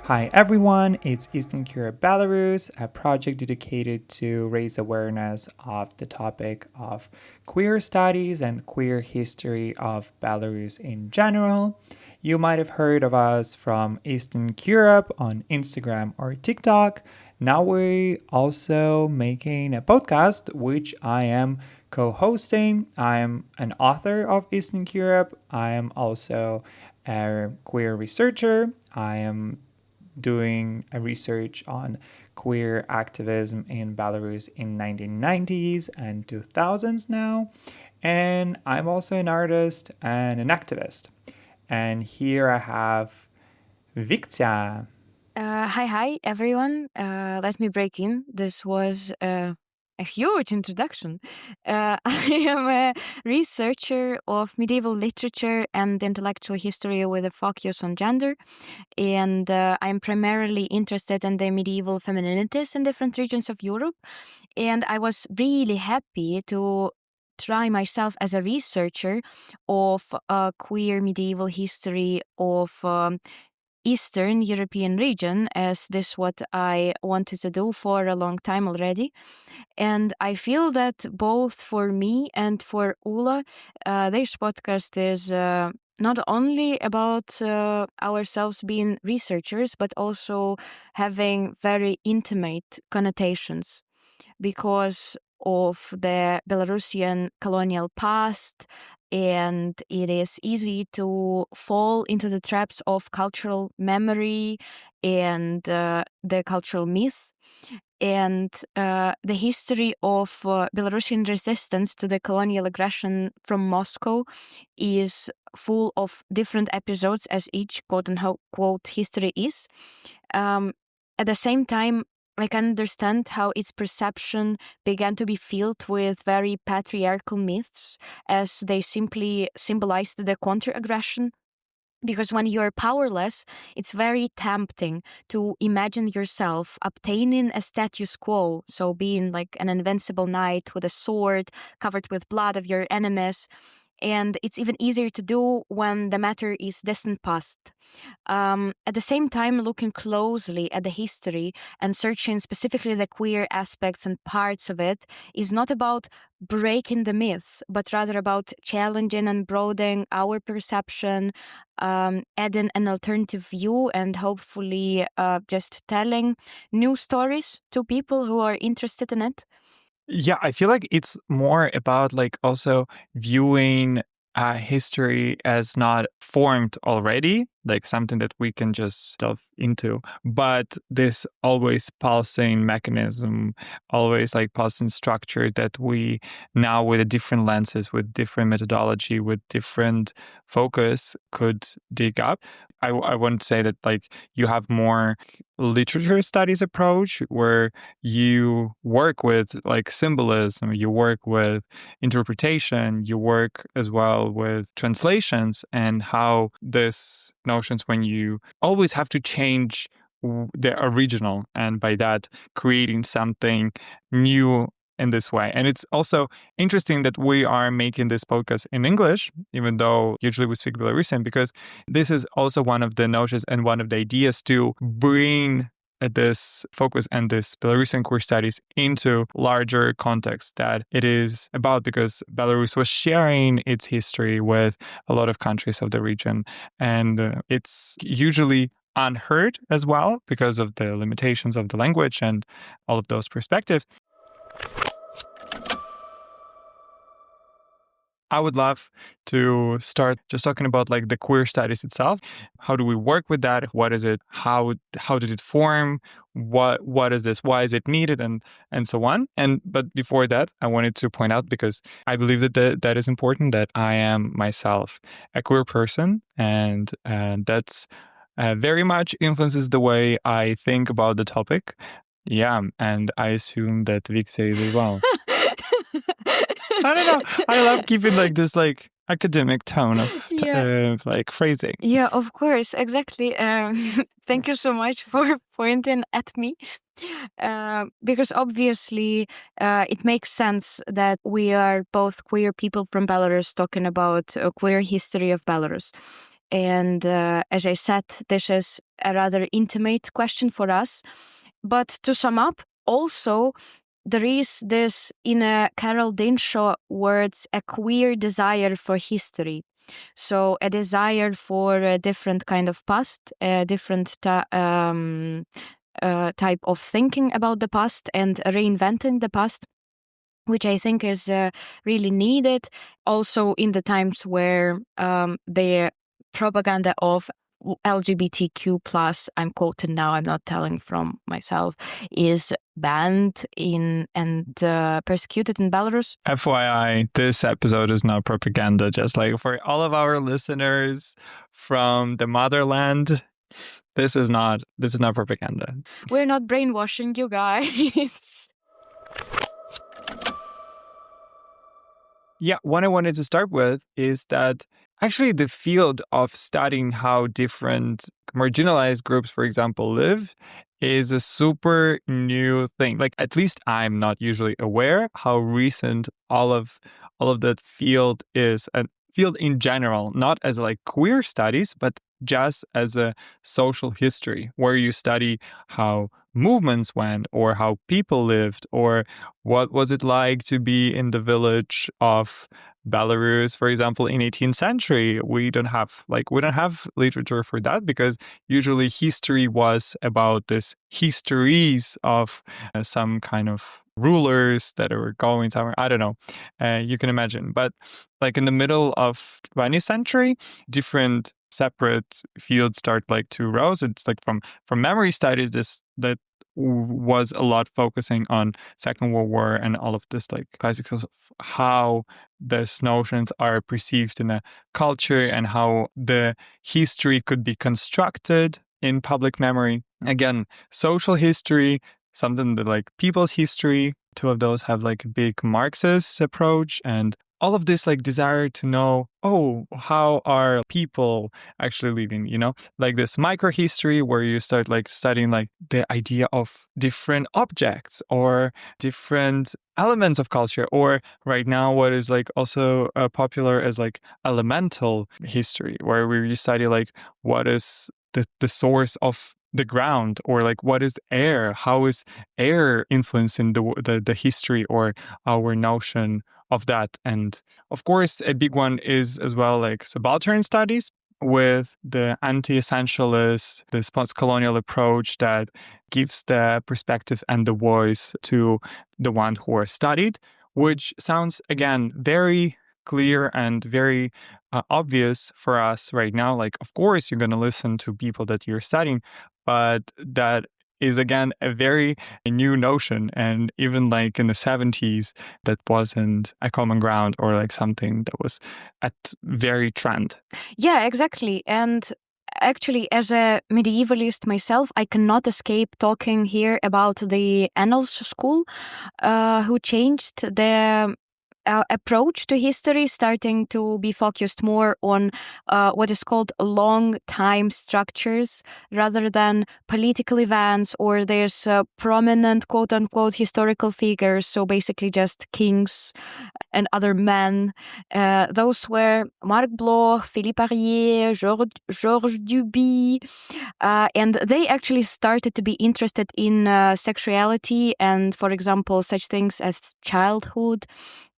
Hi everyone, it's Eastern Europe Belarus, a project dedicated to raise awareness of the topic of queer studies and queer history of Belarus in general. You might have heard of us from Eastern Europe on Instagram or TikTok. Now we're also making a podcast, which I am co-hosting. I am an author of Eastern Europe. I am also a queer researcher. I am doing a research on queer activism in Belarus in 1990s and 2000s now. And I'm also an artist and an activist. And here I have Viktsya. Hi, everyone. Let me break in. This was a huge introduction. I am a researcher of medieval literature and intellectual history with a focus on gender. And I'm primarily interested in the medieval femininities in different regions of Europe. And I was really happy to try myself as a researcher of queer medieval history of Eastern European region, as this what I wanted to do for a long time already. And I feel that both for me and for Ula, this podcast is not only about ourselves being researchers, but also having very intimate connotations because of the Belarusian colonial past, and it is easy to fall into the traps of cultural memory and the cultural myth. And the history of Belarusian resistance to the colonial aggression from Moscow is full of different episodes, as each quote-unquote history is. At the same time, I can understand how its perception began to be filled with very patriarchal myths, as they simply symbolized the counter-aggression. Because when you're powerless, it's very tempting to imagine yourself obtaining a status quo, so being like an invincible knight with a sword covered with blood of your enemies. And it's even easier to do when the matter is distant past. At the same time, looking closely at the history and searching specifically the queer aspects and parts of it is not about breaking the myths, but rather about challenging and broadening our perception, adding an alternative view, and hopefully just telling new stories to people who are interested in it. Yeah, I feel like it's more about like also viewing history as not formed already, like something that we can just delve into, but this always pulsing mechanism, always like pulsing structure that we now with a different lenses, with different methodology, with different focus could dig up. I want to say that like you have more literature studies approach where you work with like symbolism, you work with interpretation, you work as well with translations, and how this notions when you always have to change the original, and by that creating something new in this way. And it's also interesting that we are making this podcast in English, even though usually we speak Belarusian, because this is also one of the notions and one of the ideas to bring this focus and this Belarusian queer studies into larger context that it is about, because Belarus was sharing its history with a lot of countries of the region, and it's usually unheard as well because of the limitations of the language and all of those perspectives. I would love to start just talking about like the queer studies itself. How do we work with that? What is it? How did it form? What is this? Why is it needed? And so on. But before that, I wanted to point out, because I believe that that is important, that I am myself a queer person, and that's very much influences the way I think about the topic. Yeah, and I assume that Viktsya is as well. I don't know. I love keeping like this like academic tone of like phrasing. Yeah, of course, exactly. Thank you so much for pointing at me. Because obviously it makes sense that we are both queer people from Belarus talking about a queer history of Belarus. And as I said, this is a rather intimate question for us. But to sum up, also, there is this, in Carol Dinshaw words, a queer desire for history. So a desire for a different kind of past, a different type of thinking about the past and reinventing the past, which I think is really needed also in the times where the propaganda of LGBTQ+, I'm quoting now, I'm not telling from myself, is banned in and persecuted in Belarus. FYI, this episode is not propaganda, just like for all of our listeners from the motherland. This is not propaganda. We're not brainwashing you guys. Yeah, what I wanted to start with is that actually the field of studying how different marginalized groups, for example, live is a super new thing. Like, at least I'm not usually aware how recent all of that field is, and field in general, not as like queer studies, but just as a social history where you study how movements went or how people lived or what was it like to be in the village of Belarus, for example, in 18th century. We don't have literature for that because usually history was about this histories of some kind of rulers that are going somewhere. I don't know. You can imagine. But like in the middle of 20th century, different separate fields start like to rise. It's like from memory studies, that was a lot focusing on Second World War and all of this like classics of how these notions are perceived in a culture and how the history could be constructed in public memory. Again, social history, something that like people's history, two of those have like a big Marxist approach, and all of this like desire to know, how are people actually living, like this microhistory where you start like studying like the idea of different objects or different elements of culture, or right now what is like also popular as like elemental history, where we study like what is the source of the ground, or like what is air, how is air influencing the history or our notion of that. And of course, a big one is as well like subaltern studies with the anti-essentialist, this post-colonial approach that gives the perspective and the voice to the one who are studied, which sounds, again, very clear and very obvious for us right now. Like, of course, you're going to listen to people that you're studying, but that is, again, a very new notion. And even like in the 70s, that wasn't a common ground or like something that was at very trend. Yeah, exactly. And actually, as a medievalist myself, I cannot escape talking here about the Annals School, who changed the approach to history, starting to be focused more on what is called long time structures rather than political events, or there's prominent quote-unquote historical figures, so basically just kings and other men. Those were Marc Bloch, Philippe Ariès, Georges Duby, and they actually started to be interested in sexuality and, for example, such things as childhood,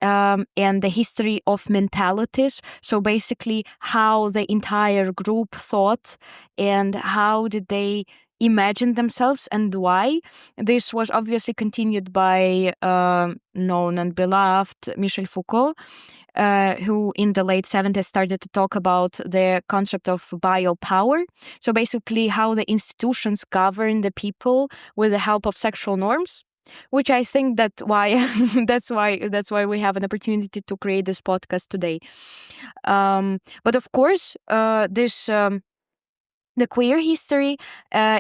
and the history of mentalities. So basically how the entire group thought and how did they imagine themselves and why. This was obviously continued by known and beloved Michel Foucault, who in the late 70s started to talk about the concept of biopower. So basically how the institutions govern the people with the help of sexual norms, which I think that's why we have an opportunity to create this podcast today. But of course, the queer history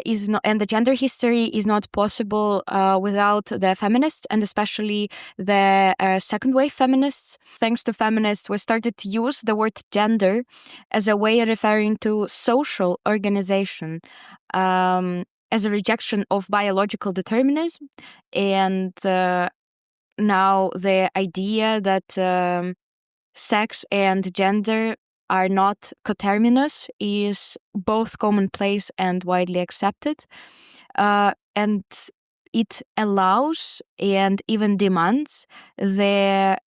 is not, and the gender history is not possible without the feminists, and especially the second wave feminists. Thanks to feminists, we started to use the word gender as a way of referring to social organization, as a rejection of biological determinism, and now the idea that sex and gender are not coterminous is both commonplace and widely accepted. And it allows and even demands the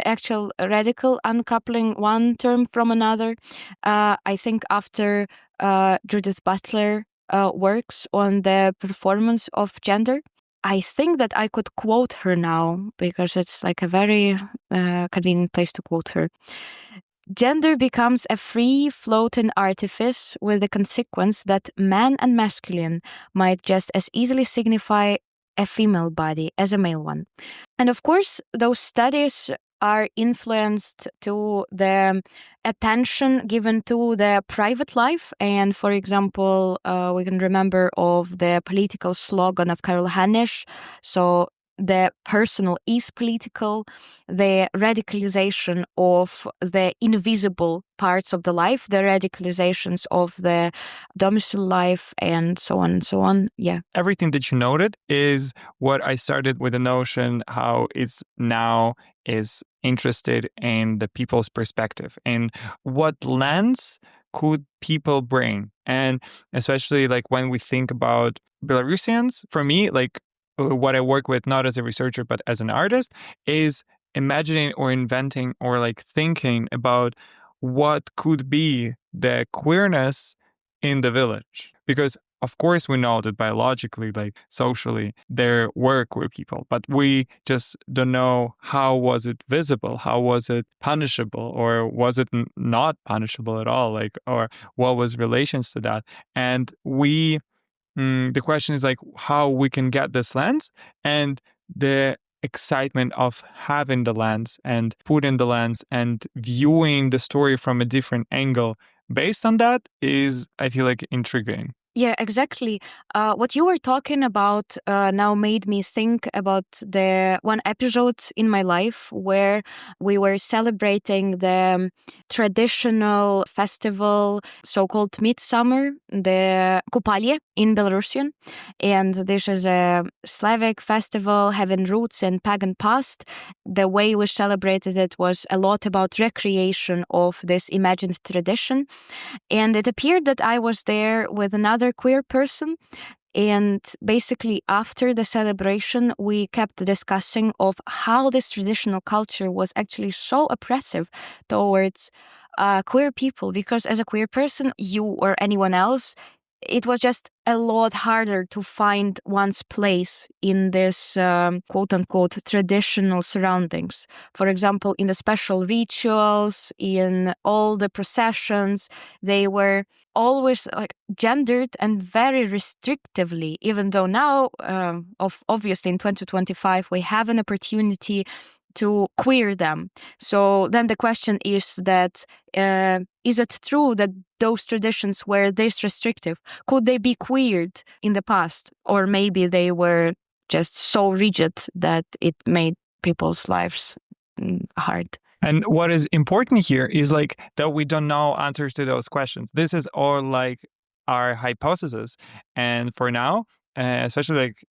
actual radical uncoupling one term from another. I think after Judith Butler works on the performance of gender, I think that I could quote her now because it's like a very convenient place to quote her. Gender becomes a free floating artifice with the consequence that man and masculine might just as easily signify a female body as a male one. And of course, those studies are influenced to the attention given to the private life. And for example, we can remember of the political slogan of Karl Hanisch. So the personal is political, the radicalization of the invisible parts of the life, the radicalizations of the domicile life, and so on and so on. Yeah. Everything that you noted is what I started with the notion how it's now is interested in the people's perspective and what lens could people bring. And especially like when we think about Belarusians, for me, like what I work with, not as a researcher, but as an artist, is imagining or inventing or like thinking about what could be the queerness in the village. Because of course we know that biologically, like socially, there were queer people, but we just don't know how was it visible, how was it punishable, or was it not punishable at all, like, or what was relations to that. And the question is like how we can get this lens and the excitement of having the lens and putting the lens and viewing the story from a different angle based on that is, I feel like, intriguing. Yeah, exactly. What you were talking about now made me think about the one episode in my life where we were celebrating the traditional festival, so-called midsummer, the Kupalye in Belarusian. And this is a Slavic festival having roots in pagan past. The way we celebrated it was a lot about recreation of this imagined tradition. And it appeared that I was there with another queer person, and basically after the celebration we kept discussing of how this traditional culture was actually so oppressive towards queer people, because as a queer person, you or anyone else, it was just a lot harder to find one's place in this quote-unquote traditional surroundings. For example, in the special rituals, in all the processions, they were always like gendered and very restrictively, even though now, obviously in 2025, we have an opportunity to queer them. So then the question is that, is it true that those traditions were this restrictive? Could they be queered in the past? Or maybe they were just so rigid that it made people's lives hard. And what is important here is like that we don't know answers to those questions. This is all like our hypothesis. And for now, especially like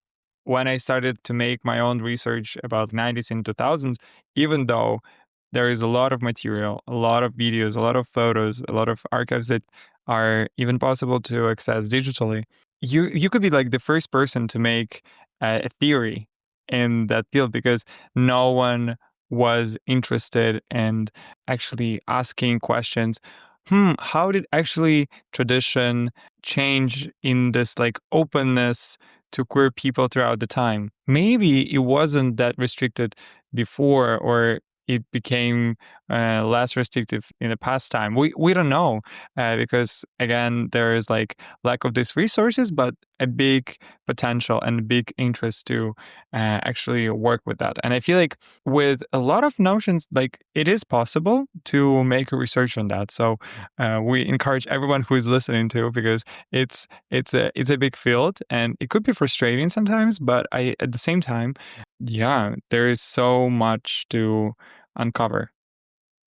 when I started to make my own research about 90s and 2000s, even though there is a lot of material, a lot of videos, a lot of photos, a lot of archives that are even possible to access digitally, you could be like the first person to make a theory in that field because no one was interested in actually asking questions. How did actually tradition change in this like openness to queer people throughout the time? Maybe it wasn't that restricted before, or it became less restrictive in the past time. We don't know because again there is like lack of these resources, but a big potential and a big interest to actually work with that. And I feel like with a lot of notions, like it is possible to make a research on that. So we encourage everyone who is listening to, because it's a big field and it could be frustrating sometimes, but at the same time, yeah, there is so much to uncover.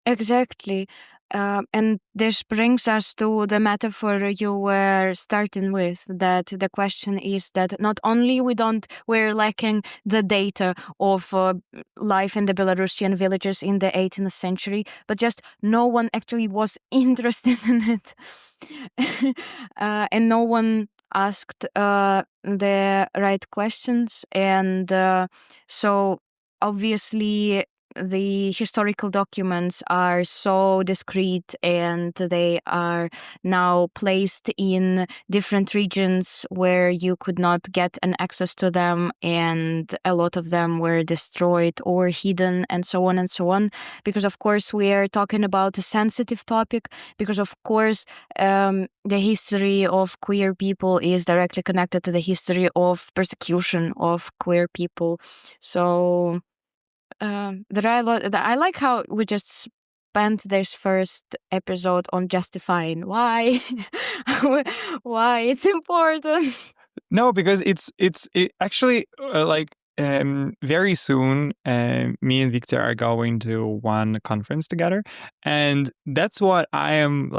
Exactly. And this brings us to the metaphor you were starting with, that the question is that not only we're lacking the data of life in the Belarusian villages in the 18th century, but just no one actually was interested in it. And no one asked the right questions. And so obviously the historical documents are so discrete, and they are now placed in different regions where you could not get an access to them, and a lot of them were destroyed or hidden, and so on and so on. Because of course we are talking about a sensitive topic, because of course the history of queer people is directly connected to the history of persecution of queer people. So I like how we just spent this first episode on justifying why why it's important. No, because it actually very soon, me and Viktsya are going to one conference together, and that's what I'm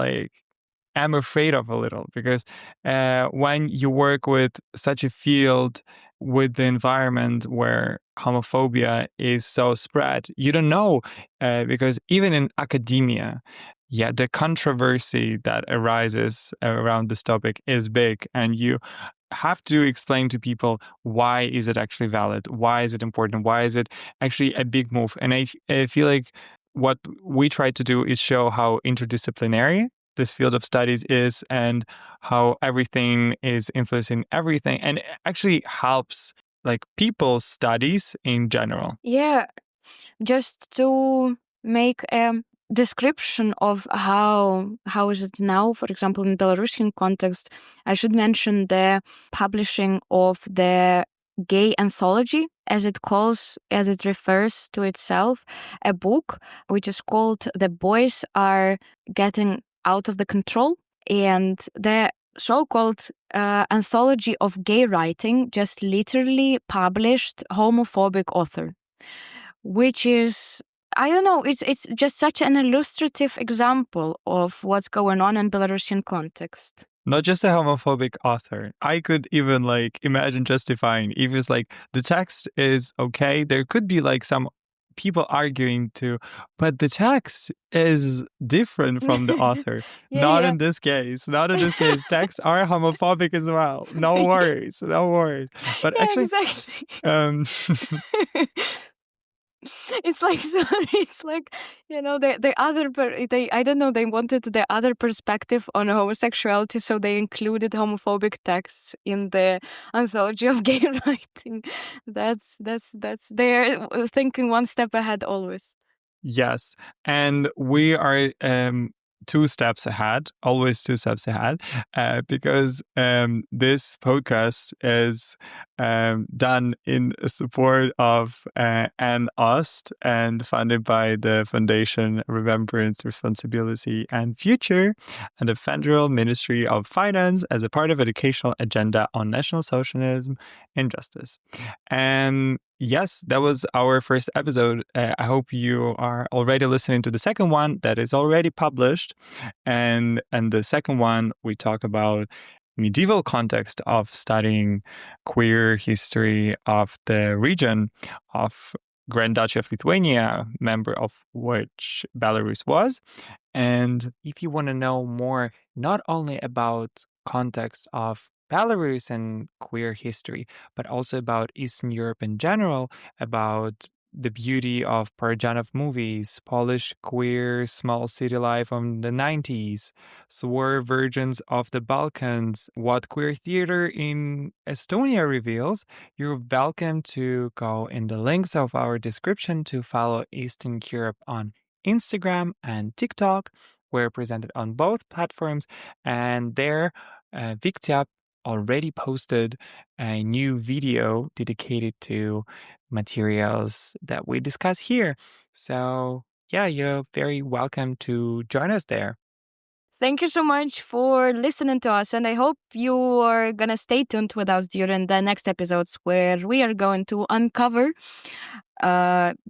afraid of a little, because when you work with such a field with the environment where homophobia is so spread, you don't know, because even in academia, the controversy that arises around this topic is big, and you have to explain to people why is it actually valid, why is it important, why is it actually a big move. And I feel like what we try to do is show how interdisciplinary this field of studies is, and how everything is influencing everything, and it actually helps people's studies in general. Yeah, just to make a description of how is it now, for example, in Belarusian context, I should mention the publishing of the gay anthology, as it refers to itself, a book which is called The Boys Are Getting Out of the Control, and the so-called anthology of gay writing just literally published homophobic author, which is, I don't know, it's just such an illustrative example of what's going on in Belarusian context. Not just a homophobic author. I could even imagine justifying, if it's the text is okay, there could be some people arguing to, but the text is different from the author. Not in this case. Not in this case. Texts are homophobic as well. No worries. No worries. But actually, exactly. It's the other, I don't know, they wanted the other perspective on homosexuality, so they included homophobic texts in the anthology of gay writing. That's they're thinking one step ahead always. Yes, and we are 2 steps ahead, always 2 steps ahead, because this podcast is done in support of Ann Ost and funded by the Foundation Remembrance, Responsibility and Future and the Federal Ministry of Finance as a part of educational agenda on National Socialism and Justice. And yes, that was our first episode. I hope you are already listening to the second one that is already published. And the second one, we talk about medieval context of studying queer history of the region of Grand Duchy of Lithuania, member of which Belarus was. And if you want to know more, not only about context of Belarus and queer history, but also about Eastern Europe in general, about the beauty of Parajanov movies, Polish queer small city life of the 90s, swerve versions of the Balkans, what queer theater in Estonia reveals, you're welcome to go in the links of our description to follow Eastern Europe on Instagram and TikTok. We're presented on both platforms, and there, Viktsya already posted a new video dedicated to materials that we discuss here. So you're very welcome to join us there. Thank you so much for listening to us, and I hope you are going to stay tuned with us during the next episodes, where we are going to uncover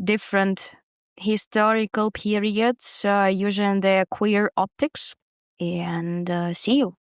different historical periods using the queer optics. And see you.